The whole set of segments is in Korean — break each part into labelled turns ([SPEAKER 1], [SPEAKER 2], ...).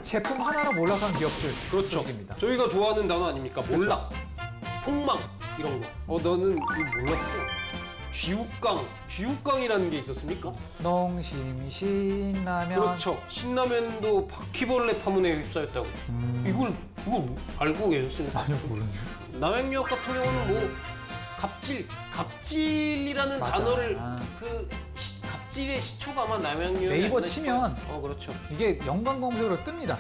[SPEAKER 1] 제품 하나로 몰락한 기업들
[SPEAKER 2] 그렇죠.
[SPEAKER 1] 소식입니다.
[SPEAKER 2] 저희가 좋아하는 단어 아닙니까?
[SPEAKER 1] 그렇죠.
[SPEAKER 2] 몰락, 폭망 이런 거. 너는 이거 몰랐어. 쥐욱강이라는 게 있었습니까?
[SPEAKER 1] 농심, 신라면.
[SPEAKER 2] 그렇죠. 신라면도 바퀴벌레 파문에 휩싸였다고. 이걸 알고 계셨습니까?
[SPEAKER 1] 아니요, 모르는데.
[SPEAKER 2] 남양유업 같은 경우는 뭐 갑질이라는
[SPEAKER 1] 맞아.
[SPEAKER 2] 단어를
[SPEAKER 1] 아.
[SPEAKER 2] 갑질의 시초가 아마 남양유업
[SPEAKER 1] 네이버 치면
[SPEAKER 2] 그렇죠.
[SPEAKER 1] 이게 연관 검색으로 뜹니다.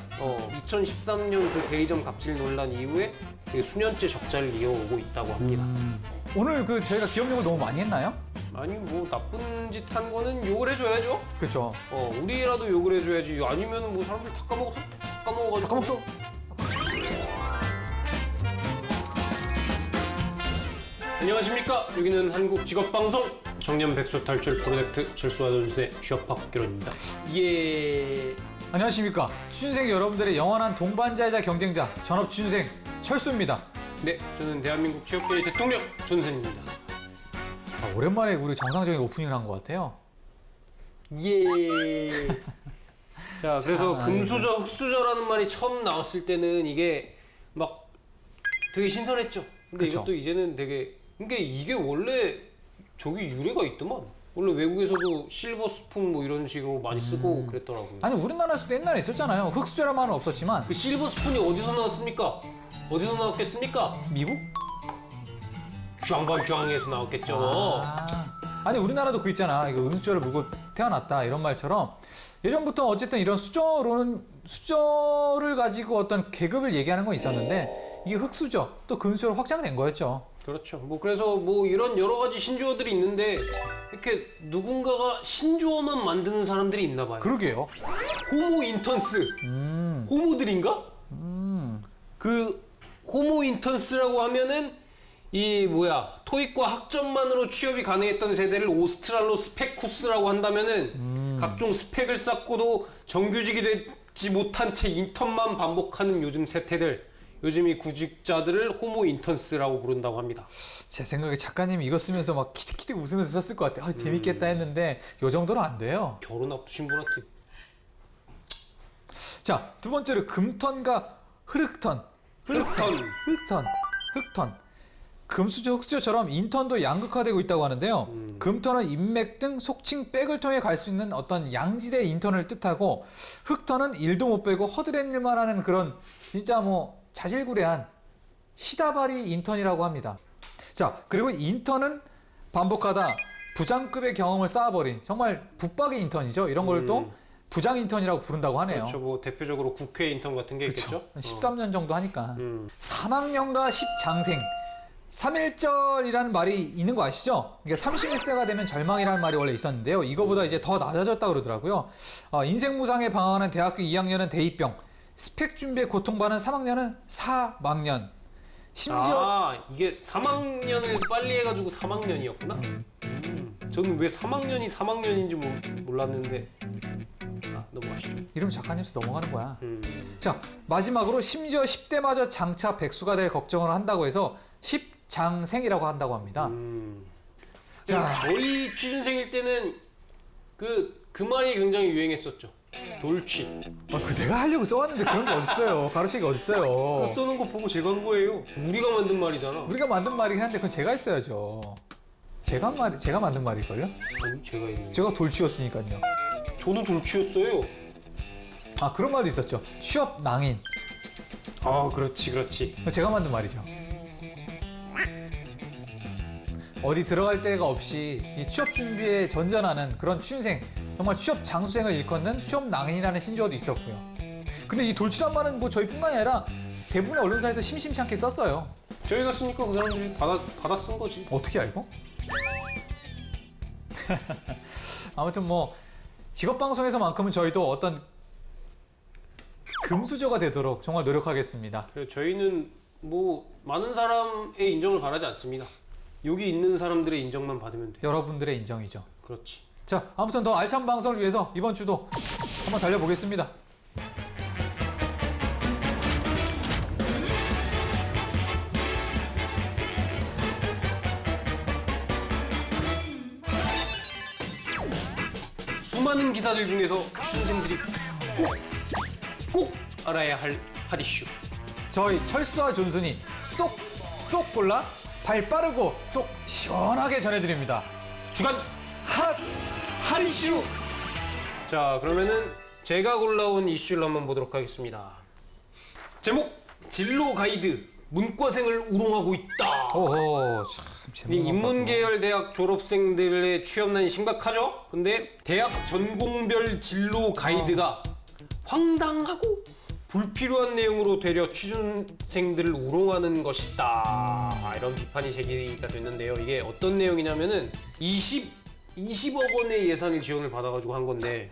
[SPEAKER 2] 2013년 그 대리점 갑질 논란 이후에 그 수년째 적자를 이어오고 있다고 합니다.
[SPEAKER 1] 오늘 저희가 기업용을 너무 많이 했나요?
[SPEAKER 2] 아니 뭐 나쁜 짓 한 거는 욕을 해줘야죠.
[SPEAKER 1] 그렇죠.
[SPEAKER 2] 우리라도 욕을 해줘야지. 아니면 뭐 사람들 다 까먹어가지고.
[SPEAKER 1] 다 까먹었어.
[SPEAKER 2] 안녕하십니까. 여기는 한국직업방송 청년백수 탈출 프로젝트 철수와 전수의 취업학개론입니다. 예.
[SPEAKER 1] 안녕하십니까. 취준생 여러분들의 영원한 동반자이자 경쟁자 전업 취준생 철수입니다.
[SPEAKER 2] 네, 저는 대한민국 취업계의 대통령 전선입니다.
[SPEAKER 1] 오랜만에 우리 정상적인 오프닝을 한 것 같아요.
[SPEAKER 2] 예. 자, 그래서 금수저, 흑수저라는 말이 처음 나왔을 때는 이게 막 되게 신선했죠. 근데
[SPEAKER 1] 그쵸.
[SPEAKER 2] 이것도 이제는 되게 이게 원래 저기 유래가 있더만. 원래 외국에서도 실버 스푼 뭐 이런 식으로 많이 쓰고 그랬더라고요.
[SPEAKER 1] 아니 우리나라에서도 옛날에 있었잖아요. 흑수저란 말은 없었지만.
[SPEAKER 2] 그 실버 스푼이 어디서 나왔습니까? 어디서 나왔겠습니까?
[SPEAKER 1] 미국?
[SPEAKER 2] 샹방샹에서 나왔겠죠.
[SPEAKER 1] 아니 우리나라도 그 있잖아. 이거 은수저를 물고 태어났다 이런 말처럼 예전부터 어쨌든 이런 수저를 가지고 어떤 계급을 얘기하는 건 있었는데 이게 흑수저 또 금수저로 확장된 거였죠.
[SPEAKER 2] 그렇죠. 뭐 그래서 뭐 이런 여러 가지 신조어들이 있는데 이렇게 누군가가 신조어만 만드는 사람들이 있나 봐요.
[SPEAKER 1] 그러게요.
[SPEAKER 2] 호모 인턴스. 호모들인가? 그 호모 인턴스라고 하면은 토익과 학점만으로 취업이 가능했던 세대를 오스트랄로스페쿠스라고 한다면은 각종 스펙을 쌓고도 정규직이 되지 못한 채 인턴만 반복하는 요즘 세태들, 요즘 이 구직자들을 호모 인턴스라고 부른다고 합니다.
[SPEAKER 1] 제 생각에 작가님이 이거 쓰면서 막 키득키득 웃으면서 썼을 것 같아요. 재밌겠다 했는데 요 정도는 안 돼요.
[SPEAKER 2] 결혼 앞두신 분한테.
[SPEAKER 1] 자, 두 번째로 금턴과 흑턴. 금수저, 흑수저처럼 인턴도 양극화되고 있다고 하는데요. 금턴은 인맥 등 속칭 백을 통해 갈 수 있는 어떤 양지대 인턴을 뜻하고 흑턴은 일도 못 빼고 허드렛 일만 하는 그런 진짜 뭐 자질구레한 시다바리 인턴이라고 합니다. 자, 그리고 인턴은 반복하다 부장급의 경험을 쌓아버린 정말 붙박이 인턴이죠. 이런 걸 또 부장 인턴이라고 부른다고 하네요.
[SPEAKER 2] 그렇죠. 뭐 대표적으로 국회 인턴 같은 게 있겠죠.
[SPEAKER 1] 13년 정도 하니까. 3학년과 10장생. 3.1절이라는 말이 있는 거 아시죠? 그러니까 31세가 되면 절망이라는 말이 원래 있었는데요. 이거보다 이제 더 낮아졌다고 그러더라고요. 인생 무상에 방황하는 대학교 2학년은 대입병, 스펙 준비에 고통받는 3학년은 사망년. 심지어
[SPEAKER 2] 이게 3학년을 빨리 해가지고 3학년이었구나. 저는 왜 3학년이 3학년인지 몰랐는데 넘어가시죠.
[SPEAKER 1] 이러면 작가님도 넘어가는 거야. 자, 마지막으로 심지어 10대마저 장차 백수가 될 걱정을 한다고 해서 10장생이라고 한다고 합니다.
[SPEAKER 2] 자, 저희 취준생일 때는 그 말이 굉장히 유행했었죠. 돌취.
[SPEAKER 1] 그 내가 하려고 써왔는데 그런 게 어딨어요. 가로채기 어딨어요.
[SPEAKER 2] 써는 거 보고 제가 한 거예요. 우리가 만든 말이잖아.
[SPEAKER 1] 우리가 만든 말이긴 한데 그건 제가 했어야죠. 제가 만든 말일걸요?
[SPEAKER 2] 아니, 제가
[SPEAKER 1] 제가 돌취였으니까요.
[SPEAKER 2] 저도 돌취였어요.
[SPEAKER 1] 그런 말도 있었죠. 취업 낭인.
[SPEAKER 2] 그렇지.
[SPEAKER 1] 제가 만든 말이죠. 어디 들어갈 데가 없이 이 취업 준비에 전전하는 그런 취준생, 정말 취업 장수생을 일컫는 취업 낭인이라는 신조어도 있었고요. 근데 이 돌취란 말은 뭐 저희뿐만이 아니라 대부분의 언론사에서 심심찮게 썼어요.
[SPEAKER 2] 저희가 쓰니까 그 사람들이 받아 쓴 거지.
[SPEAKER 1] 어떻게 알고? 아무튼 뭐 직업방송에서만큼은 저희도 어떤 금수저가 되도록 정말 노력하겠습니다.
[SPEAKER 2] 저희는 뭐 많은 사람의 인정을 바라지 않습니다. 여기 있는 사람들의 인정만 받으면 돼요.
[SPEAKER 1] 여러분들의 인정이죠.
[SPEAKER 2] 그렇지.
[SPEAKER 1] 자, 아무튼 더 알찬 방송을 위해서 이번 주도 한번 달려보겠습니다.
[SPEAKER 2] 수많은 기사들 중에서 취준생들이 꼭 알아야 할 핫 이슈.
[SPEAKER 1] 저희 철수와 존순이 쏙 골라 발 빠르고 쏙 시원하게 전해드립니다.
[SPEAKER 2] 주간
[SPEAKER 1] 핫 이슈.
[SPEAKER 2] 자, 그러면은 제가 골라온 이슈를 한번 보도록 하겠습니다. 제목: 진로 가이드 문과생을 우롱하고 있다.
[SPEAKER 1] 오호, 참
[SPEAKER 2] 이
[SPEAKER 1] 제목.
[SPEAKER 2] 인문계열 대학 졸업생들의 취업난이 심각하죠? 근데 대학 전공별 진로 가이드가 황당하고 불필요한 내용으로 되려 취준생들을 우롱하는 것이다. 이런 비판이 제기가 됐는데요. 이게 어떤 내용이냐면은 20억 원의 예산을 지원을 받아가지고 한 건데,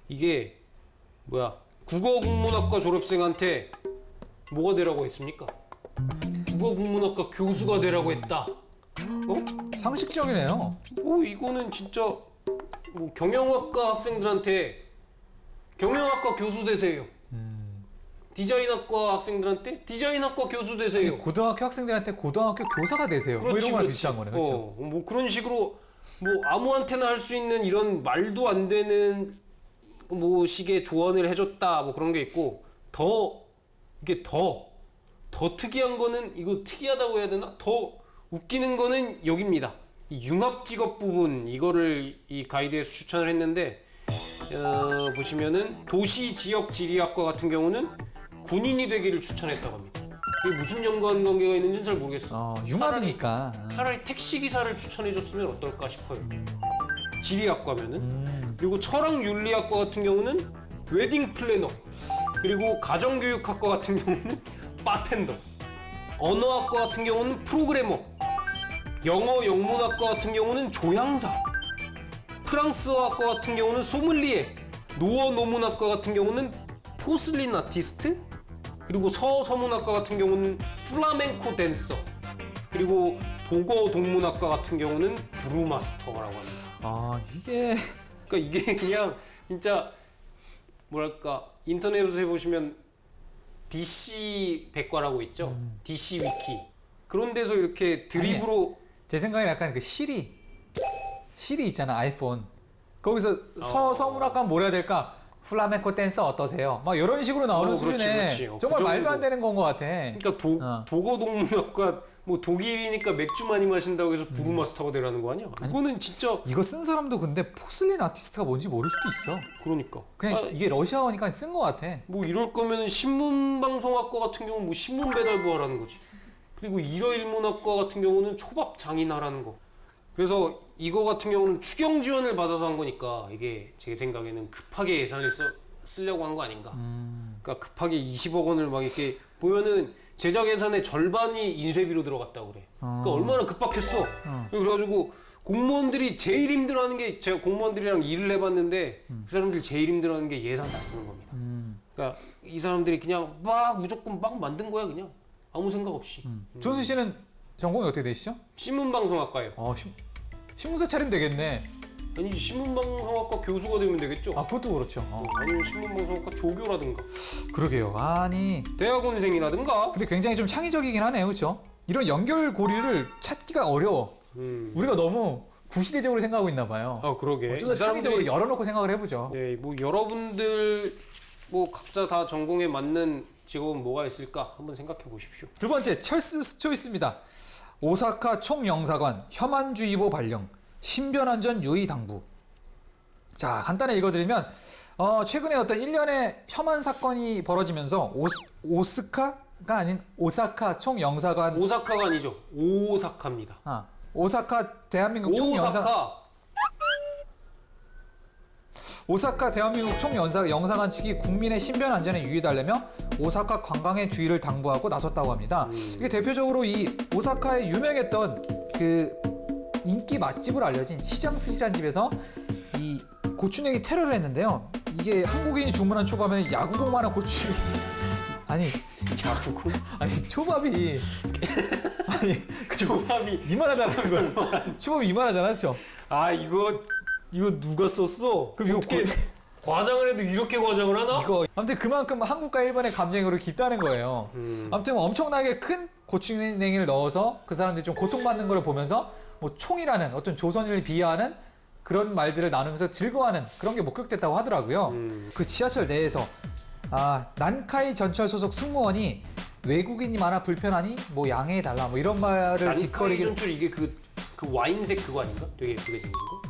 [SPEAKER 2] 이게 뭐야, 국어국문학과 졸업생한테 뭐가 되라고 했습니까? 국어국문학과 교수가 되라고 했다.
[SPEAKER 1] 상식적이네요.
[SPEAKER 2] 이거는 진짜 뭐 경영학과 학생들한테 경영학과 교수 되세요. 디자인학과 학생들한테 디자인학과 교수 되세요.
[SPEAKER 1] 고등학교 학생들한테 고등학교 교사가 되세요. 뭐 이런 거랑 비슷한 거네, 그렇죠?
[SPEAKER 2] 뭐 그런 식으로 뭐 아무한테나 할 수 있는 이런 말도 안 되는 뭐 식의 조언을 해줬다, 뭐 그런 게 있고, 이게 더 특이한 거는, 이거 특이하다고 해야 되나? 더 웃기는 거는 여기입니다. 이 융합직업 부분, 이거를 이 가이드에서 추천을 했는데, 보시면은 도시지역지리학과 같은 경우는 군인이 되기를 추천했다고 합니다. 이게 무슨 연관관계가 있는지는 잘 모르겠어.
[SPEAKER 1] 융합이니까.
[SPEAKER 2] 차라리 택시기사를 추천해줬으면 어떨까 싶어요. 지리학과면은. 그리고 철학윤리학과 같은 경우는 웨딩 플래너, 그리고 가정교육학과 같은 경우는 바텐더, 언어학과 같은 경우는 프로그래머, 영어 영문학과 같은 경우는 조향사, 프랑스어학과 같은 경우는 소믈리에, 노어 노문학과 같은 경우는 포슬린 아티스트, 그리고 서문학과 같은 경우는 플라멩코 댄서, 그리고 도거 동문학과 같은 경우는 브루마스터라고 합니다.
[SPEAKER 1] 이게
[SPEAKER 2] 그러니까 이게 그냥 진짜 뭐랄까, 인터넷에서 해보시면 DC 백과라고 있죠. DC 위키, 그런 데서 이렇게 드립으로.
[SPEAKER 1] 제 생각에 약간 그 시리 있잖아, 아이폰. 거기서 서문학과 뭘 해야 될까? 플라멩코 댄서 어떠세요? 막 이런 식으로 나오는 수준에
[SPEAKER 2] 그렇지.
[SPEAKER 1] 정말
[SPEAKER 2] 그
[SPEAKER 1] 말도 안 되는 건 것 같아.
[SPEAKER 2] 그러니까 도거 동문학과 뭐 독일이니까 맥주 많이 마신다고 해서 브루마스터가 되라는 거 아니야? 이거는 진짜.
[SPEAKER 1] 이거 쓴 사람도 근데 포슬린 아티스트가 뭔지 모를 수도 있어.
[SPEAKER 2] 그러니까
[SPEAKER 1] 그냥 이게 러시아어니까 쓴 것 같아.
[SPEAKER 2] 뭐 이럴 거면은 신문방송학과 같은 경우는 뭐 신문 배달부 하라는 거지. 그리고 일어일문학과 같은 경우는 초밥 장인하라는 거. 그래서 이거 같은 경우는 추경 지원을 받아서 한 거니까, 이게 제 생각에는 급하게 예산을 쓰려고 한 거 아닌가. 그러니까 급하게 20억 원을 막 이렇게 보면은 제작 예산의 절반이 인쇄비로 들어갔다고 그래. 그러니까 얼마나 급박했어. 그래가지고 공무원들이 제일 힘들어하는 게, 제가 공무원들이랑 일을 해봤는데 그 사람들이 제일 힘들어하는 게 예산 다 쓰는 겁니다. 그러니까 이 사람들이 그냥 막 무조건 막 만든 거야, 그냥 아무 생각 없이.
[SPEAKER 1] 존수 씨는 전공이 어떻게 되시죠?
[SPEAKER 2] 신문방송학과예요.
[SPEAKER 1] 신문사 차리면 되겠네.
[SPEAKER 2] 아니지, 신문방송학과 교수가 되면 되겠죠.
[SPEAKER 1] 그것도 그렇죠.
[SPEAKER 2] 아니면 신문방송학과 조교라든가
[SPEAKER 1] 그러게요.
[SPEAKER 2] 대학원생이라든가.
[SPEAKER 1] 근데 굉장히 좀 창의적이긴 하네요, 그렇죠? 이런 연결고리를 찾기가 어려워. 우리가 너무 구시대적으로 생각하고 있나 봐요.
[SPEAKER 2] 그러게.
[SPEAKER 1] 좀 더 창의적으로 열어놓고 생각을 해보죠.
[SPEAKER 2] 네, 뭐 여러분들 뭐 각자 다 전공에 맞는 직업은 뭐가 있을까 한번 생각해 보십시오.
[SPEAKER 1] 두 번째, 철수 초이스입니다. 오사카 총영사관 혐한주의보 발령, 신변안전 유의 당부. 자, 간단히 읽어드리면 최근에 어떤 일련의 혐한 사건이 벌어지면서 오스카가 아닌 오사카 총영사관.
[SPEAKER 2] 오사카가 아니죠. 오사카입니다.
[SPEAKER 1] 오사카 대한민국 오사카 대한민국 총영사관 측이 국민의 신변 안전에 유의달래며 오사카 관광의 주의를 당부하고 나섰다고 합니다. 이게 대표적으로 이 오사카에 유명했던 그 인기 맛집으로 알려진 시장 스시란 집에서 이 고추냉이 테러를 했는데요. 이게 한국인이 주문한 초밥에는 야구공만한 고추냉이
[SPEAKER 2] 야구공?
[SPEAKER 1] 초밥이
[SPEAKER 2] 초밥이
[SPEAKER 1] 이만하다는 거야. 초밥이 이만하잖아, 그렇죠?
[SPEAKER 2] 이거 누가 썼어?
[SPEAKER 1] 그럼
[SPEAKER 2] 어떻게 과장을 해도 이렇게 과장을 하나?
[SPEAKER 1] 아무튼 그만큼 한국과 일본의 감정으로 깊다는 거예요. 아무튼 엄청나게 큰 고추냉이를 넣어서 그 사람들이 좀 고통받는 걸 보면서 뭐 총이라는 어떤 조선인을 비하하는 그런 말들을 나누면서 즐거워하는 그런 게 목격됐다고 하더라고요. 그 지하철 내에서 난카이 전철 소속 승무원이 외국인이 많아 불편하니 뭐 양해해달라 뭐 이런 말을
[SPEAKER 2] 난카이
[SPEAKER 1] 짓거리기.
[SPEAKER 2] 전철 이게 그 와인색 그거 아닌가? 되게 예쁘게 생긴 거?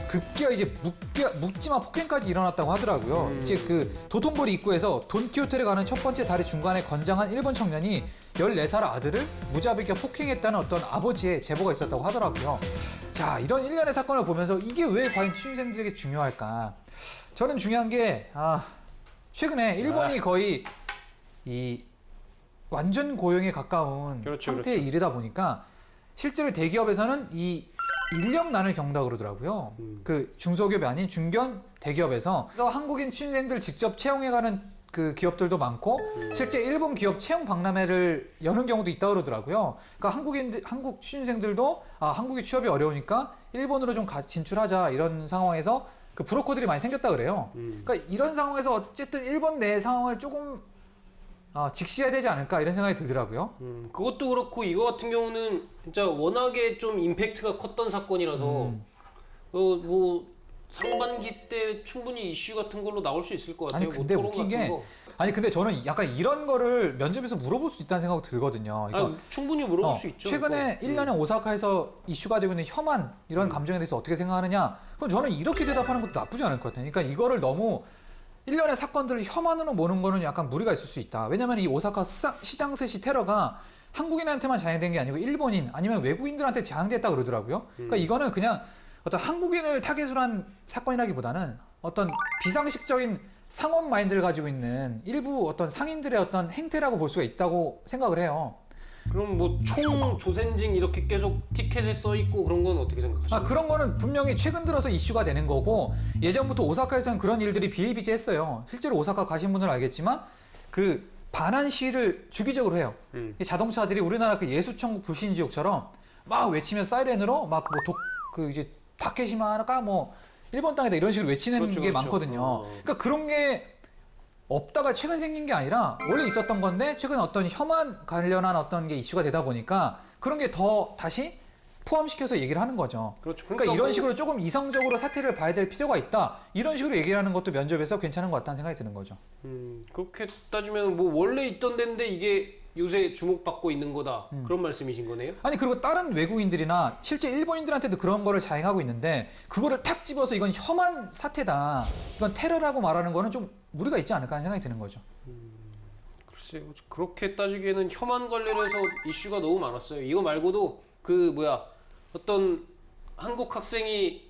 [SPEAKER 1] 급기야 이제 묵지마 폭행까지 일어났다고 하더라고요. 이제 그 도톤보리 입구에서 돈키호테를 가는 첫 번째 다리 중간에 건장한 일본 청년이 14살 아들을 무자비하게 폭행했다는 어떤 아버지의 제보가 있었다고 하더라고요. 자, 이런 일련의 사건을 보면서 이게 왜 과연 취준생들에게 중요할까? 저는 중요한 게 최근에 일본이 거의 이 완전 고용에 가까운
[SPEAKER 2] 그렇죠,
[SPEAKER 1] 상태에 이르다 보니까 실제로 대기업에서는 이 인력난을 겪는다고 그러더라고요. 그 중소기업이 아닌 중견 대기업에서 그래서 한국인 취준생들 직접 채용해가는 그 기업들도 많고 실제 일본 기업 채용 박람회를 여는 경우도 있다고 그러더라고요. 그러니까 한국 취준생들도 한국이 취업이 어려우니까 일본으로 좀 진출하자 이런 상황에서 그 브로커들이 많이 생겼다 그래요. 그러니까 이런 상황에서 어쨌든 일본 내 상황을 조금 직시해야 되지 않을까 이런 생각이 들더라고요.
[SPEAKER 2] 그것도 그렇고 이거 같은 경우는 진짜 워낙에 좀 임팩트가 컸던 사건이라서 뭐 상반기 때 충분히 이슈 같은 걸로 나올 수 있을 것 같아요.
[SPEAKER 1] 아니 근데
[SPEAKER 2] 뭐
[SPEAKER 1] 웃긴
[SPEAKER 2] 토론 같은
[SPEAKER 1] 게
[SPEAKER 2] 거.
[SPEAKER 1] 아니 근데 저는 약간 이런 거를 면접에서 물어볼 수 있다는 생각이 들거든요. 그러니까
[SPEAKER 2] 충분히 물어볼 수 있죠.
[SPEAKER 1] 최근에
[SPEAKER 2] 그거.
[SPEAKER 1] 1년에 오사카에서 이슈가 되고 있는 혐한 이런 감정에 대해서 어떻게 생각하느냐? 그럼 저는 이렇게 대답하는 것도 나쁘지 않을 것 같아요. 그러니까 이거를 너무 1년의 사건들을 혐한으로 모는 거는 약간 무리가 있을 수 있다. 왜냐면 이 오사카 시장 스시 테러가 한국인한테만 자행된 게 아니고 일본인 아니면 외국인들한테 자행됐다 그러더라고요. 그러니까 이거는 그냥 어떤 한국인을 타겟으로 한 사건이라기보다는 어떤 비상식적인 상업 마인드를 가지고 있는 일부 어떤 상인들의 어떤 행태라고 볼 수가 있다고 생각을 해요.
[SPEAKER 2] 그럼 뭐 총 조센징 이렇게 계속 티켓에 써 있고 그런 건 어떻게 생각하세요?
[SPEAKER 1] 그런 거는 분명히 최근 들어서 이슈가 되는 거고 예전부터 오사카에서는 그런 일들이 비일비재했어요. 실제로 오사카 가신 분들은 알겠지만 그 반환 시위를 주기적으로 해요. 이 자동차들이 우리나라 그 예수천국 불신지옥처럼 막 외치면 사이렌으로 막 뭐 이제 다케시마가 뭐 일본 땅이다 이런 식으로 외치는
[SPEAKER 2] 그렇죠,
[SPEAKER 1] 게
[SPEAKER 2] 그렇죠.
[SPEAKER 1] 많거든요. 그러니까 그런 게 없다가 최근 생긴 게 아니라 원래 있었던 건데 최근 어떤 혐한 관련한 어떤 게 이슈가 되다 보니까 그런 게 더 다시 포함시켜서 얘기를 하는 거죠.
[SPEAKER 2] 그렇죠.
[SPEAKER 1] 그러니까 이런
[SPEAKER 2] 뭐-
[SPEAKER 1] 식으로 조금 이성적으로 사태를 봐야 될 필요가 있다. 이런 식으로 얘기를 하는 것도 면접에서 괜찮은 것 같다는 생각이 드는 거죠.
[SPEAKER 2] 그렇게 따지면 뭐 원래 있던 데인데 이게 요새 주목받고 있는 거다. 그런 말씀이신 거네요?
[SPEAKER 1] 아니 그리고 다른 외국인들이나 실제 일본인들한테도 그런 거를 자행하고 있는데 그거를 탁 집어서 이건 혐한 사태다. 이건 테러라고 말하는 거는 좀 무리가 있지 않을까 하는 생각이 드는 거죠.
[SPEAKER 2] 글쎄요. 그렇게 따지기에는 혐한 관련해서 이슈가 너무 많았어요. 이거 말고도 그 어떤 한국 학생이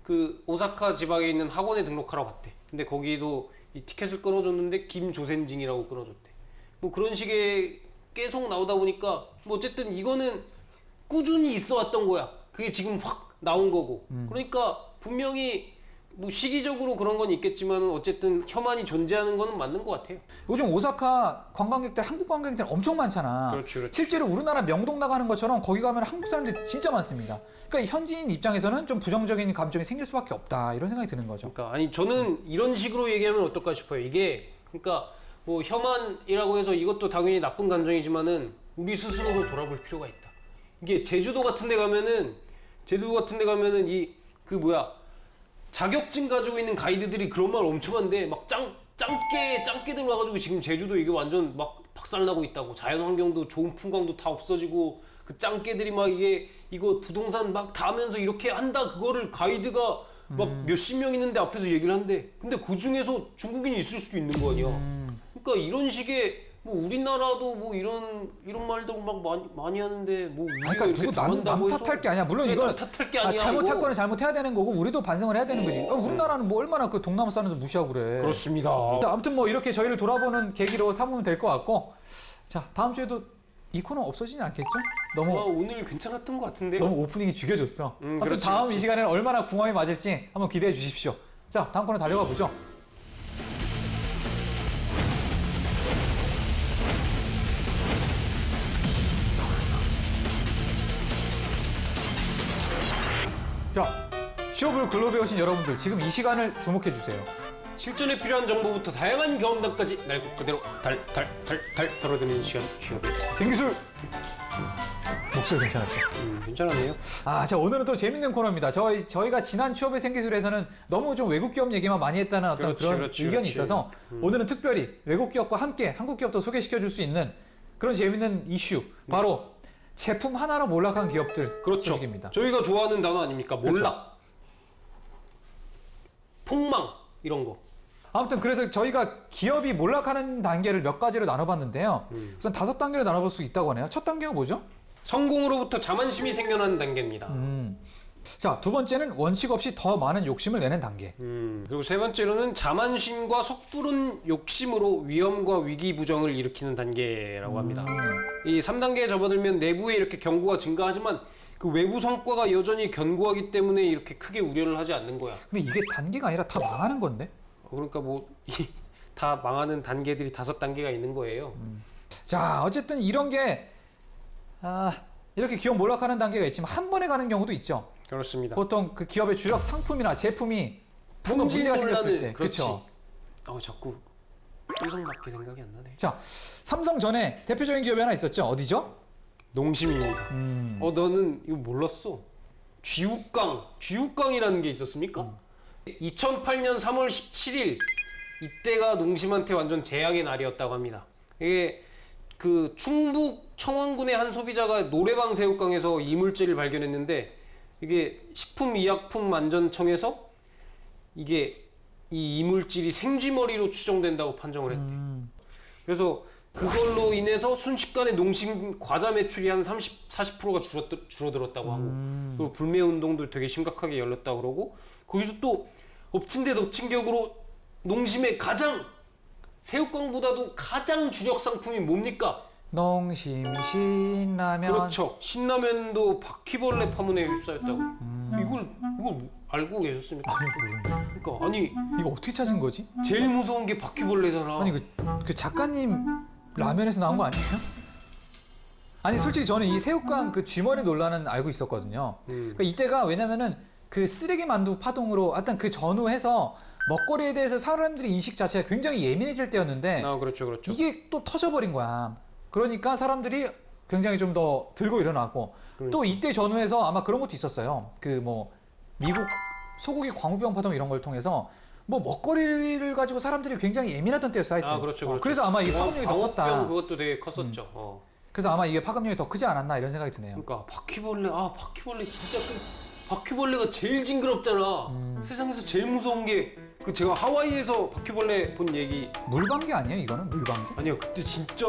[SPEAKER 2] 그 오사카 지방에 있는 학원에 등록하러 갔대. 근데 거기도 이 티켓을 끊어줬는데 김조센징이라고 끊어줬대. 뭐 그런 식의 계속 나오다 보니까 뭐 어쨌든 이거는 꾸준히 있어 왔던 거야. 그게 지금 확 나온 거고. 그러니까 분명히 뭐 시기적으로 그런 건 있겠지만 어쨌든 혐한이 존재하는 거는 맞는 것 같아요.
[SPEAKER 1] 요즘 오사카 관광객들, 한국 관광객들 엄청 많잖아.
[SPEAKER 2] 그렇죠.
[SPEAKER 1] 실제로 우리나라 명동 나가는 것처럼 거기 가면 한국 사람들이 진짜 많습니다. 그러니까 현지인 입장에서는 좀 부정적인 감정이 생길 수밖에 없다 이런 생각이 드는 거죠.
[SPEAKER 2] 그러니까 아니 저는 이런 식으로 얘기하면 어떨까 싶어요. 이게 그러니까 뭐 혐한이라고 해서 이것도 당연히 나쁜 감정이지만은 우리 스스로도 돌아볼 필요가 있다. 이게 제주도 같은 데 가면은 이 자격증 가지고 있는 가이드들이 그런 말 엄청 한데 막 짱깨들 와가지고 지금 제주도 이게 완전 막 박살나고 있다고. 자연 환경도 좋은 풍광도 다 없어지고 그 짱깨들이 막 이거 부동산 막 다 하면서 이렇게 한다. 그거를 가이드가 막 몇십 명 있는데 앞에서 얘기를 한대. 근데 그 중에서 중국인이 있을 수도 있는 거 아니야. 그러니까 이런 식의 뭐 우리나라도 뭐 이런 말들 막 많이 하는데 뭐 우리가
[SPEAKER 1] 그러니까
[SPEAKER 2] 이렇게
[SPEAKER 1] 누구 남
[SPEAKER 2] 당한다고 해서
[SPEAKER 1] 탓할 게 아니야. 물론
[SPEAKER 2] 그래,
[SPEAKER 1] 이거는
[SPEAKER 2] 남 탓할 게 아니야.
[SPEAKER 1] 잘못할
[SPEAKER 2] 이거.
[SPEAKER 1] 거는 잘못해야 되는 거고 우리도 반성을 해야 되는 거지. 우리나라는 뭐 얼마나 그 동남아 사람들 무시하고 그래.
[SPEAKER 2] 그렇습니다.
[SPEAKER 1] 아무튼 뭐 이렇게 저희를 돌아보는 계기로 삼으면 될 것 같고 자 다음 주에도 이 코너 없어지지 않겠죠? 너무
[SPEAKER 2] 오늘 괜찮았던 것 같은데요.
[SPEAKER 1] 너무 오프닝이 죽여줬어. 아무튼
[SPEAKER 2] 그렇지,
[SPEAKER 1] 다음
[SPEAKER 2] 그렇지.
[SPEAKER 1] 이 시간에는 얼마나 궁합이 맞을지 한번 기대해 주십시오. 자 다음 코너 달려가 보죠. 자 취업을 글로벌 오신 여러분들 지금 이 시간을 주목해 주세요.
[SPEAKER 2] 실전에 필요한 정보부터 다양한 경험담까지 날 그대로 달달달달 덜어드리는 시간 취업의
[SPEAKER 1] 생기술 뭐 목소리 괜찮았어요.
[SPEAKER 2] 괜찮았네요.
[SPEAKER 1] 자, 오늘은 또 재밌는 코너입니다. 저희가 지난 취업의 생기술에서는 너무 좀 외국 기업 얘기만 많이 했다는 어떤 그런 의견이 있어서 오늘은 특별히 외국 기업과 함께 한국 기업도 소개시켜 줄 수 있는 그런 재밌는 이슈, 바로 제품 하나로 몰락한 기업들
[SPEAKER 2] 그렇죠.
[SPEAKER 1] 소식입니다.
[SPEAKER 2] 저희가 좋아하는 단어 아닙니까? 몰락, 폭망 이런 거.
[SPEAKER 1] 아무튼 그래서 저희가 기업이 몰락하는 단계를 몇 가지로 나눠봤는데요. 우선 5단계로 나눠볼 수 있다고 하네요. 첫 단계가 뭐죠?
[SPEAKER 2] 성공으로부터 자만심이 생겨나는 단계입니다.
[SPEAKER 1] 자, 두 번째는 원칙 없이 더 많은 욕심을 내는 단계.
[SPEAKER 2] 그리고 세 번째로는 자만심과 섣부른 욕심으로 위험과 위기 부정을 일으키는 단계라고 합니다. 이 3단계에 접어들면 내부에 이렇게 경고가 증가하지만 그 외부 성과가 여전히 견고하기 때문에 이렇게 크게 우려를 하지 않는 거야.
[SPEAKER 1] 근데 이게 단계가 아니라 다 망하는 건데?
[SPEAKER 2] 그러니까 뭐 다 망하는 단계들이 5단계가 있는 거예요.
[SPEAKER 1] 자, 어쨌든 이런 게 이렇게 기업 몰락하는 단계가 있지만 한 번에 가는 경우도 있죠.
[SPEAKER 2] 그렇습니다.
[SPEAKER 1] 보통 그 기업의 주력 상품이나 제품이 뭔가
[SPEAKER 2] 품질
[SPEAKER 1] 문제가 생겼을
[SPEAKER 2] 논란을
[SPEAKER 1] 때,
[SPEAKER 2] 그렇지.
[SPEAKER 1] 그렇죠.
[SPEAKER 2] 자꾸 삼성밖에 생각이 안 나네.
[SPEAKER 1] 자, 삼성 전에 대표적인 기업이 하나 있었죠. 어디죠?
[SPEAKER 2] 농심입니다. 너는 이거 몰랐어? 쥐욱강이라는 게 있었습니까? 2008년 3월 17일 이때가 농심한테 완전 재앙의 날이었다고 합니다. 이게 그 충북 청왕군의 한 소비자가 노래방 새우깡에서 이물질을 발견했는데 이게 식품의약품안전청에서 이게 이 이물질이 생쥐머리로 추정된다고 판정을 했대. 그래서 그걸로 인해서 순식간에 농심 과자 매출이 한 40%가 줄어들었다고 하고 그리고 불매 운동도 되게 심각하게 열렸다고 그러고 거기서 또 엎친 데 덮친 격으로 농심의 새우깡보다도 가장 주력 상품이 뭡니까?
[SPEAKER 1] 농심 신라면.
[SPEAKER 2] 그렇죠. 신라면도 바퀴벌레 파문에 휩싸였다고. 이걸 알고 계셨습니까? 그러니까 아니
[SPEAKER 1] 이거 어떻게 찾은 거지?
[SPEAKER 2] 제일 무서운 게 바퀴벌레잖아.
[SPEAKER 1] 아니 그 작가님 라면에서 나온 거 아니에요? 아니 솔직히 저는 이 새우깡 그 쥐머리 논란은 알고 있었거든요. 그러니까 이때가 왜냐면은 그 쓰레기 만두 파동으로 하여튼 그 전후해서 먹거리에 대해서 사람들의 인식 자체가 굉장히 예민해질 때였는데
[SPEAKER 2] 그렇죠.
[SPEAKER 1] 이게 또 터져버린 거야. 그러니까 사람들이 굉장히 좀 더 들고 일어나고 또 이때 전후해서 아마 그런 것도 있었어요. 그 뭐 미국 소고기 광우병 파동 이런 걸 통해서 뭐 먹거리를 가지고 사람들이 굉장히 예민하던 때였어 사이트.
[SPEAKER 2] 그렇죠.
[SPEAKER 1] 그래서 아마 이게 파급력이 더 컸다.
[SPEAKER 2] 광우병 그것도 되게 컸었죠.
[SPEAKER 1] 그래서 아마 이게 파급력이 더 크지 않았나 이런 생각이 드네요.
[SPEAKER 2] 그러니까 바퀴벌레 진짜 바퀴벌레가 제일 징그럽잖아. 세상에서 제일 무서운 게 그 제가 하와이에서 바퀴벌레 본 얘기.
[SPEAKER 1] 물방개 아니에요 이거는? 물방개?
[SPEAKER 2] 아니요 그때 진짜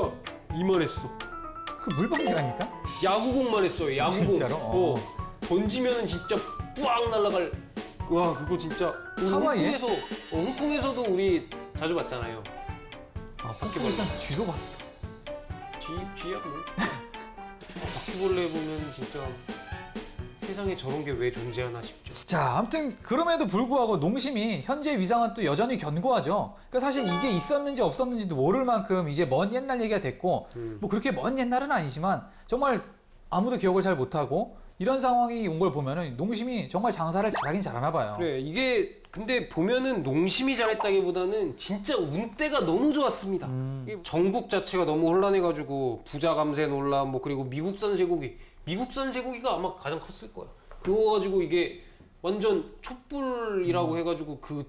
[SPEAKER 2] 이만했어.
[SPEAKER 1] 그 물방개라니까?
[SPEAKER 2] 야구공만 했어요. 야구공.
[SPEAKER 1] 진짜로?
[SPEAKER 2] 던지면은 진짜 뿌앙 날아갈. 와 그거 진짜
[SPEAKER 1] 하와이에?
[SPEAKER 2] 홍콩에서도 우리 자주 봤잖아요.
[SPEAKER 1] 바퀴벌레 쥐도 봤어.
[SPEAKER 2] 쥐야 뭐. 바퀴벌레 보면 진짜 세상에 저런 게 왜 존재하나 싶죠.
[SPEAKER 1] 자, 아무튼 그럼에도 불구하고 농심이 현재 위상은 또 여전히 견고하죠. 그러니까 사실 이게 있었는지 없었는지도 모를 만큼 이제 먼 옛날 얘기가 됐고 뭐 그렇게 먼 옛날은 아니지만 정말 아무도 기억을 잘 못하고 이런 상황이 온 걸 보면은 농심이 정말 장사를 잘하긴 잘하나 봐요.
[SPEAKER 2] 그래 이게 근데 보면은 농심이 잘했다기보다는 진짜 운때가 너무 좋았습니다. 이 전국 자체가 너무 혼란해가지고 부자 감세 논란 뭐 그리고 미국산 쇠고기가 아마 가장 컸을 거야. 그거 가지고 이게 완전 촛불이라고 해가지고 그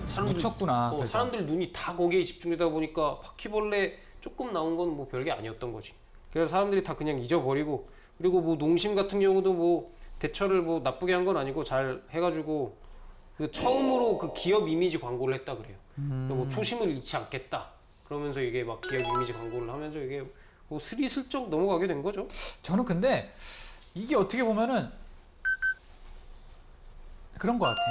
[SPEAKER 2] 사람들
[SPEAKER 1] 묻혔구나.
[SPEAKER 2] 사람들 눈이 다 거기에 집중되다 보니까 바퀴벌레 조금 나온 건 뭐 별게 아니었던 거지. 그래서 사람들이 다 그냥 잊어버리고 그리고 뭐 농심 같은 경우도 뭐 대처를 뭐 나쁘게 한 건 아니고 잘 해가지고 그 처음으로 그 기업 이미지 광고를 했다 그래요. 뭐 초심을 잃지 않겠다. 그러면서 이게 막 기업 이미지 광고를 하면서 이게 뭐 스리슬쩍 넘어가게 된 거죠.
[SPEAKER 1] 저는 근데 이게 어떻게 보면은 그런 것 같아.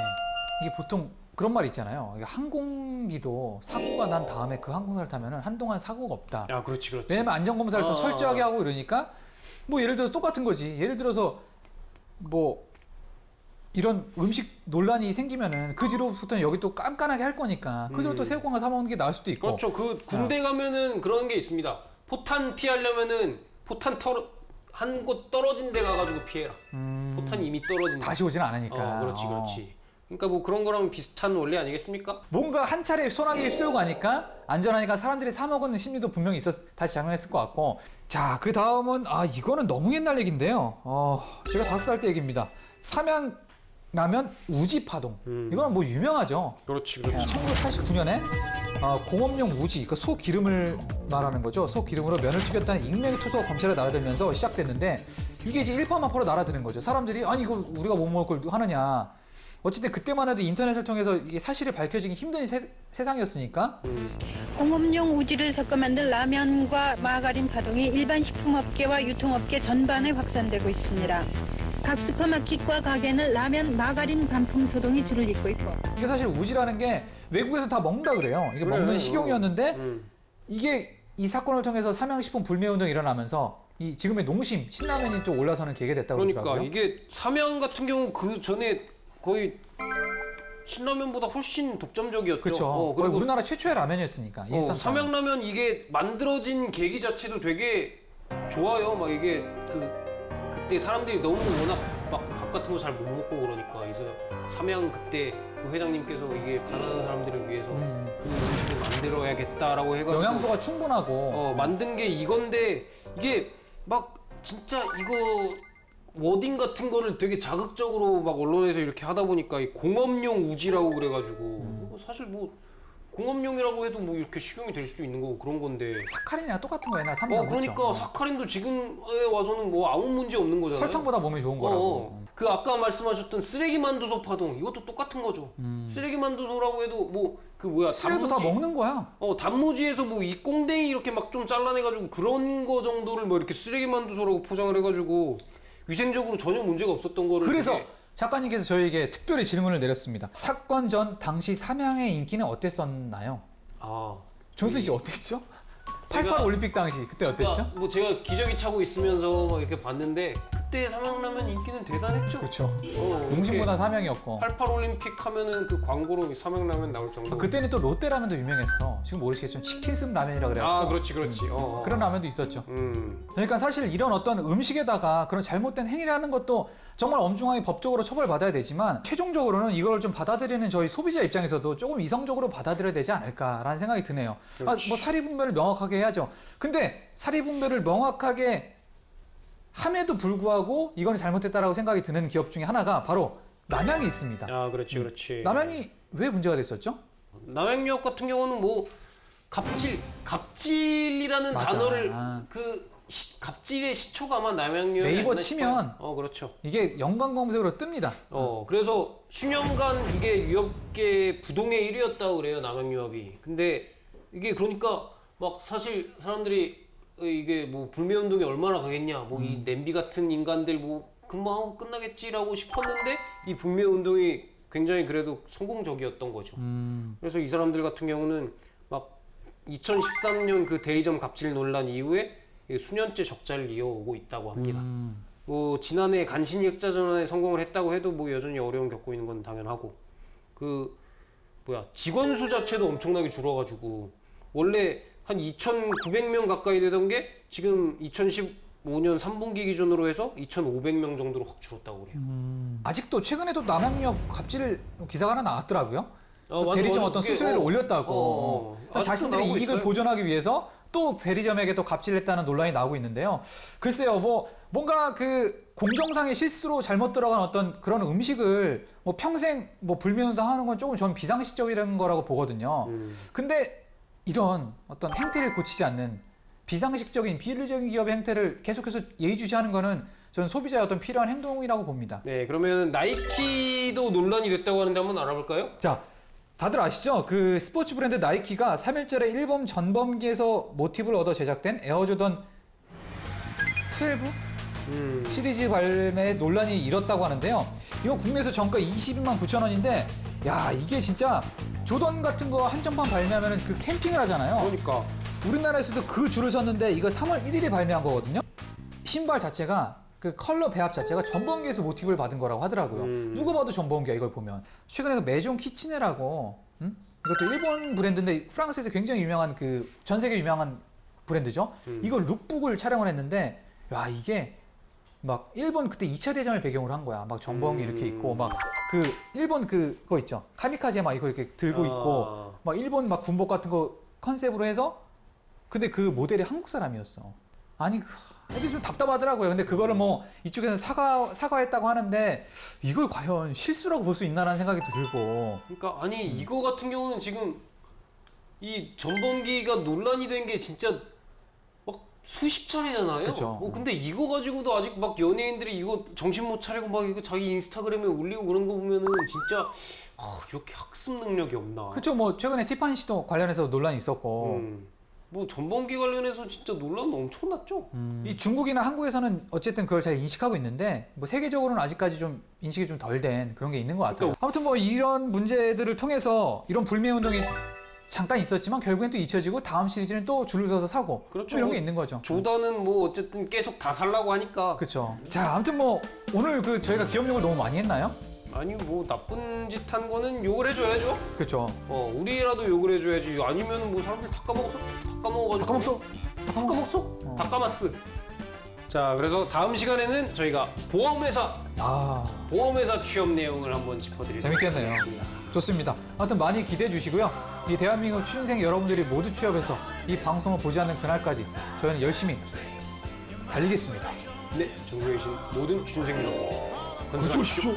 [SPEAKER 1] 이게 보통 그런 말 있잖아요. 이게 항공기도 사고가 난 다음에 그 항공사를 타면은 한동안 사고가 없다.
[SPEAKER 2] 그렇지.
[SPEAKER 1] 왜냐면 안전검사를 더 철저하게 하고 이러니까 뭐 예를 들어서 똑같은 거지. 예를 들어서 뭐 이런 음식 논란이 생기면은 그 뒤로부터는 여기 또 깐깐하게 할 거니까 그 뒤로 또 새우깡을 사 먹는 게 나을 수도 있고.
[SPEAKER 2] 그렇죠. 그 군대 가면은 그런 게 있습니다. 포탄 피하려면은 포탄 한 곳 떨어진 데 가가지고 피해라. 포탄이 이미 떨어진 데.
[SPEAKER 1] 다시 오진 않으니까.
[SPEAKER 2] 그렇지. 그러니까 뭐 그런 거랑 비슷한 원리 아니겠습니까?
[SPEAKER 1] 뭔가 한 차례 소나기에 휩쓸고 가니까 안전하니까 사람들이 사 먹는 심리도 분명히 다시 작용했을 것 같고. 자, 그 다음은 이거는 너무 옛날 얘기인데요. 제가 5살 때 얘기입니다. 삼양라면 우지파동. 이거는 뭐 유명하죠.
[SPEAKER 2] 그렇지.
[SPEAKER 1] 1989년에 공업용 우지, 그 소 기름을 말하는 거죠. 소 기름으로 면을 튀겼다는 익명의 투소가 검찰에 날아들면서 시작됐는데 이게 이제 일파만파로 날아드는 거죠. 사람들이 아니 이거 우리가 못 먹을 걸 하느냐. 어쨌든 그때만 해도 인터넷을 통해서 이게 사실이 밝혀지기 힘든 세상이었으니까.
[SPEAKER 3] 공업용 우지를 섞어 만든 라면과 마가린 파동이 일반 식품업계와 유통업계 전반에 확산되고 있습니다. 각 슈퍼마켓과 가게는 라면, 마가린 반품 소동이 줄을 잇고 있고.
[SPEAKER 1] 이게 사실 우지라는 게 외국에서 다 먹는다 그래요. 이게 먹는 식용이었는데 이게 이 사건을 통해서 삼양식품 불매운동이 일어나면서 이 지금의 농심, 신라면이 또 올라서는 계기가 됐다고
[SPEAKER 2] 그러니까
[SPEAKER 1] 그러더라고요.
[SPEAKER 2] 이게 삼양 같은 경우 그 전에 거의 신라면보다 훨씬 독점적이었죠.
[SPEAKER 1] 그렇죠. 거의
[SPEAKER 2] 그리고
[SPEAKER 1] 우리나라 최초의 라면이었으니까. 인스턴트 라면.
[SPEAKER 2] 삼양라면 이게 만들어진 계기 자체도 되게 좋아요. 막 이게 그때 사람들이 너무 워낙 막 밥 같은 거 잘 못 먹고 그러니까 그래서 삼양 그때 그 회장님께서 이게 가난한 사람들을 위해서 그 음식을 만들어야겠다라고 해가지고
[SPEAKER 1] 영양소가 충분하고
[SPEAKER 2] 만든 게 이건데 이게 막 진짜 이거 워딩 같은 거를 되게 자극적으로 막 언론에서 이렇게 하다 보니까 이 공업용 우지라고 그래가지고 사실 뭐 공업용이라고 해도 뭐 이렇게 식용이 될 수 있는 거고 그런 건데
[SPEAKER 1] 사카린이랑 똑같은 거 옛날 삼성
[SPEAKER 2] 그러니까 사카린도 지금에 와서는 뭐 아무 문제 없는 거잖아요.
[SPEAKER 1] 설탕보다 몸에 좋은 거라고.
[SPEAKER 2] 그 아까 말씀하셨던 쓰레기 만두소 파동 이것도 똑같은 거죠. 쓰레기 만두소라고 해도 뭐 그 뭐야
[SPEAKER 1] 쓰레기도 다 먹는 거야.
[SPEAKER 2] 단무지에서 뭐 이 꽁댕이 이렇게 막 좀 잘라내가지고 그런 거 정도를 뭐 이렇게 쓰레기 만두소라고 포장을 해가지고 위생적으로 전혀 문제가 없었던 거를
[SPEAKER 1] 그래서
[SPEAKER 2] 되게
[SPEAKER 1] 작가님께서 저에게 특별히 질문을 내렸습니다. 사건 전 당시 삼양의 인기는 어땠었나요? 존슨 씨 어땠죠? 88 올림픽 당시 그때 어땠죠?
[SPEAKER 2] 그러니까 뭐 제가 기저귀 차고 있으면서 막 이렇게 봤는데 그때 삼양라면 인기는 대단했죠.
[SPEAKER 1] 그렇죠. 농심보다 삼양이었고.
[SPEAKER 2] 88 올림픽 하면은 그 광고로 삼양라면 나올 정도.
[SPEAKER 1] 그때는 또 롯데라면도 유명했어. 지금 모르시겠지만 치킨슴 라면이라 그래가지고.
[SPEAKER 2] 그렇지.
[SPEAKER 1] 그런 라면도 있었죠.
[SPEAKER 2] 음.
[SPEAKER 1] 그러니까 사실 이런 어떤 음식에다가 그런 잘못된 행위를 하는 것도 정말 엄중하게 법적으로 처벌받아야 되지만 최종적으로는 이걸 좀 받아들이는 저희 소비자 입장에서도 조금 이성적으로 받아들여야 되지 않을까라는 생각이 드네요. 뭐 사리분별을 명확하게 해야죠. 근데 사리분별을 명확하게 함에도 불구하고 이건 잘못됐다라고 생각이 드는 기업 중에 하나가 바로 남양이 있습니다.
[SPEAKER 2] 그렇지.
[SPEAKER 1] 남양이 왜 문제가 됐었죠?
[SPEAKER 2] 남양유업 같은 경우는 뭐 갑질이라는
[SPEAKER 1] 맞아.
[SPEAKER 2] 단어를 갑질의 시초가 아마 남양유업
[SPEAKER 1] 네이버 치면
[SPEAKER 2] 그렇죠.
[SPEAKER 1] 이게 연관 검색으로 뜹니다.
[SPEAKER 2] 그래서 수년간 이게 유업계 부동의 1위였다고 그래요 남양유업이. 근데 이게 그러니까 막 사실 사람들이 이게 뭐 불매운동이 얼마나 가겠냐, 뭐 이 냄비 같은 인간들 뭐 금방하고 끝나겠지라고 싶었는데 이 불매운동이 굉장히 그래도 성공적이었던 거죠. 그래서 이 사람들 같은 경우는 막 2013년 그 대리점 갑질 논란 이후에 수년째 적자를 이어오고 있다고 합니다. 뭐 지난해 간신히 흑자전환에 성공을 했다고 해도 뭐 여전히 어려움 겪고 있는 건 당연하고 직원 수 자체도 엄청나게 줄어가지고 원래 한 2,900명 가까이 되던 게 지금 2015년 3분기 기준으로 해서 2,500명 정도로 확 줄었다고 그래요.
[SPEAKER 1] 아직도 최근에도 남양유업 갑질 기사가 하나 나왔더라고요.
[SPEAKER 2] 맞아,
[SPEAKER 1] 대리점
[SPEAKER 2] 맞아.
[SPEAKER 1] 어떤
[SPEAKER 2] 그게,
[SPEAKER 1] 수수료를 올렸다고. 또
[SPEAKER 2] 아직도
[SPEAKER 1] 자신들의
[SPEAKER 2] 나오고
[SPEAKER 1] 이익을
[SPEAKER 2] 있어요.
[SPEAKER 1] 보존하기 위해서 또 대리점에게 또 갑질했다는 논란이 나오고 있는데요. 글쎄요, 뭐 뭔가 그 공정상의 실수로 잘못 들어간 어떤 그런 음식을 뭐 평생 뭐 불매운동 하는 건 조금 전 비상식적이라는 거라고 보거든요. 근데 이런 어떤 행태를 고치지 않는 비상식적인 비윤리적인 기업의 행태를 계속해서 예의주시하는 거는 저는 소비자의 어떤 필요한 행동이라고 봅니다.
[SPEAKER 2] 네, 그러면 나이키도 논란이 됐다고 하는데 한번 알아볼까요?
[SPEAKER 1] 자, 다들 아시죠? 그 스포츠 브랜드 나이키가 3일절에 일본 전범기에서 모티브를 얻어 제작된 에어조던 12 시리즈 발매 논란이 일었다고 하는데요. 이거 국내에서 정가 22만 9천 원인데 야, 이게 진짜 조던 같은 거 한정판 발매하면 그 캠핑을 하잖아요.
[SPEAKER 2] 그러니까
[SPEAKER 1] 우리나라에서도 그 줄을 섰는데 이거 3월 1일에 발매한 거거든요. 신발 자체가 그 컬러 배합 자체가 전범기에서 모티브를 받은 거라고 하더라고요. 누가 봐도 전범기야 이걸 보면. 최근에 그 메종 키치네라고 이것도 일본 브랜드인데 프랑스에서 굉장히 유명한 그 전 세계 유명한 브랜드죠. 이걸 룩북을 촬영을 했는데 야, 이게 막 일본 그때 2차 대전을 배경으로 한 거야. 막 전범기 이렇게 있고 막 그 일본 그거 있죠. 카미카제 막 이거 이렇게 들고 있고 막 일본 막 군복 같은 거 컨셉으로 해서 근데 그 모델이 한국 사람이었어. 아니 애들이 좀 답답하더라고요. 근데 그거를 뭐 이쪽에서 사과했다고 하는데 이걸 과연 실수라고 볼 수 있나라는 생각이 또 들고.
[SPEAKER 2] 그러니까 아니 이거 같은 경우는 지금 이 전범기가 논란이 된 게 진짜 막 수십 차례잖아요.
[SPEAKER 1] 그쵸.
[SPEAKER 2] 근데 이거 가지고도 아직 막 연예인들이 이거 정신 못 차리고 막 이거 자기 인스타그램에 올리고 그런 거 보면은 진짜 이렇게 학습 능력이 없나.
[SPEAKER 1] 그쵸. 뭐 최근에 티파니 씨도 관련해서 논란이 있었고.
[SPEAKER 2] 뭐 전범기 관련해서 진짜 논란 엄청났죠.
[SPEAKER 1] 이 중국이나 한국에서는 어쨌든 그걸 잘 인식하고 있는데 뭐 세계적으로는 아직까지 좀 인식이 좀 덜 된 그런 게 있는 것 같아요. 아무튼 뭐 이런 문제들을 통해서 이런 불매 운동이 잠깐 있었지만 결국엔 또 잊혀지고 다음 시리즈는 또 줄을 서서 사고
[SPEAKER 2] 그렇죠.
[SPEAKER 1] 뭐 이런 게 있는 거죠.
[SPEAKER 2] 조단은 뭐 어쨌든 계속 다 살라고 하니까.
[SPEAKER 1] 그렇죠. 자, 아무튼 뭐 오늘 그 저희가 기업용을 너무 많이 했나요?
[SPEAKER 2] 아니 뭐 나쁜 짓 한 거는 욕을 해줘야죠.
[SPEAKER 1] 그렇죠.
[SPEAKER 2] 우리라도 욕을 해줘야지. 아니면 뭐 사람들 다 까먹었어? 다 까먹어가지고.
[SPEAKER 1] 다 까먹었어?
[SPEAKER 2] 다 까먹었어? 자, 그래서 다음 시간에는 저희가 보험회사 취업 내용을 한번 짚어드리도록
[SPEAKER 1] 재밌겠네요.
[SPEAKER 2] 하겠습니다.
[SPEAKER 1] 좋습니다. 아무튼 많이 기대해 주시고요. 이 대한민국 취준생 여러분들이 모두 취업해서 이 방송을 보지 않는 그날까지 저희는 열심히 달리겠습니다.
[SPEAKER 2] 네, 전국에 계신 모든 취준생 여러분 건승하십시오.